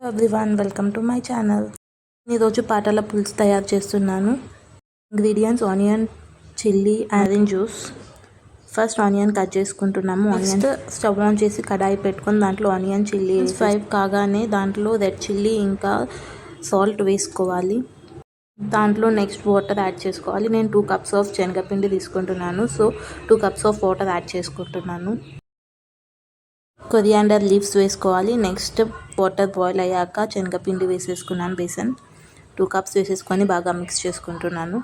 Everyone welcome to my channel. ఈరోజు పాటల పులుసు తయారు చేస్తున్నాను. Ingredients onion, chilli, orange juice. First onion cut చేసుకుంటున్నాము. ఆనియన్ స్టవ్ ఆన్ చేసి కడాయి పెట్టుకొని దాంట్లో ఆనియన్, చిల్లీ 5 కాగానే దాంట్లో రెడ్ చిల్లీ ఇంకా సాల్ట్ వేసుకోవాలి. దాంట్లో నెక్స్ట్ వాటర్ యాడ్ చేసుకోవాలి. నేను 2 cups ఆఫ్ శనగపిండి తీసుకుంటున్నాను. So 2 cups of water add చేసుకుంటున్నాను. కొరియాండర్ లీవ్స్ వేసుకోవాలి. నెక్స్ట్ వాటర్ బాయిల్ అయ్యాక శనగపిండి వేసేసుకున్నాను. బేసన్ 2 cups వేసేసుకొని బాగా మిక్స్ చేసుకుంటున్నాను.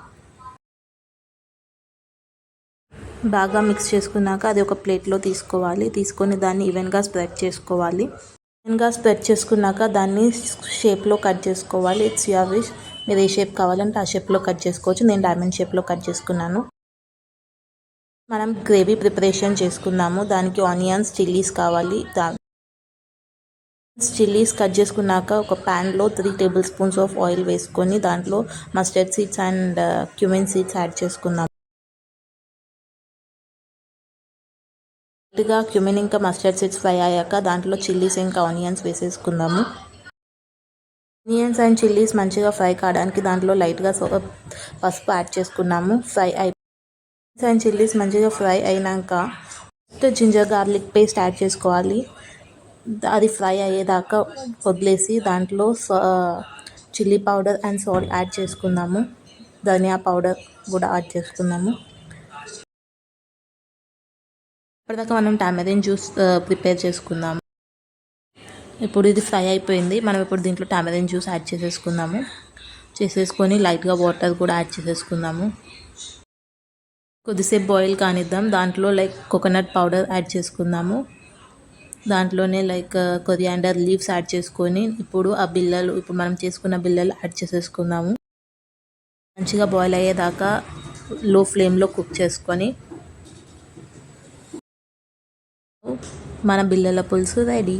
బాగా మిక్స్ చేసుకున్నాక అది ఒక ప్లేట్లో తీసుకోవాలి. తీసుకొని దాన్ని ఈవెన్గా స్ప్రెడ్ చేసుకోవాలి. ఈవెన్గా స్ప్రెడ్ చేసుకున్నాక దాన్ని షేప్లో కట్ చేసుకోవాలి. It's your wish. మీరు ఏ షేప్ కావాలంటే ఆ షేప్లో కట్ చేసుకోవచ్చు. నేను డైమండ్ షేప్లో కట్ చేసుకున్నాను. మనం గ్రేవీ ప్రిపరేషన్ చేసుకుందాము. దానికి ఆనియన్స్, చిల్లీస్ కావాలి. చిల్లీస్ కట్ చేసుకున్నాక ఒక ప్యాన్లో 3 tablespoons ఆఫ్ ఆయిల్ వేసుకొని దాంట్లో mustard seeds and cumin seeds add చేసుకుందాం. లైట్గా క్యూమిన్ ఇంకా మస్టర్డ్ సీడ్స్ ఫ్రై అయ్యాక దాంట్లో చిల్లీస్ ఇంకా ఆనియన్స్ వేసేసుకుందాము. ఆనియన్స్ అండ్ చిల్లీస్ మంచిగా ఫ్రై కావడానికి దాంట్లో లైట్గా పసుపు యాడ్ చేసుకున్నాము. అండ్ చిల్లీస్ మంచిగా ఫ్రై అయినాక జింజర్ గార్లిక్ పేస్ట్ యాడ్ చేసుకోవాలి. అది ఫ్రై అయ్యేదాకా వదిలేసి దాంట్లో chilli powder and salt add చేసుకుందాము. ధనియా పౌడర్ కూడా యాడ్ చేసుకుందాము. ఇప్పటిదాకా మనం టామరిన్ జ్యూస్ ప్రిపేర్ చేసుకుందాము. ఇప్పుడు ఇది ఫ్రై అయిపోయింది. మనం ఇప్పుడు దీంట్లో టామరిన్ జ్యూస్ యాడ్ చేసేసుకొని లైట్గా వాటర్ కూడా యాడ్ చేసేసుకుందాము. కొద్దిసేపు బాయిల్ కానిద్దాం. దాంట్లో కోకోనట్ పౌడర్ యాడ్ చేసుకుందాము. దాంట్లోనే కొరియాండర్ లీవ్స్ యాడ్ చేసుకొని ఇప్పుడు మనం చేసుకున్న బిళ్ళలు యాడ్ చేసేసుకుందాము. మంచిగా బాయిల్ అయ్యేదాకా లో ఫ్లేమ్లో కుక్ చేసుకొని మన బిళ్ళల పులుసు రెడీ.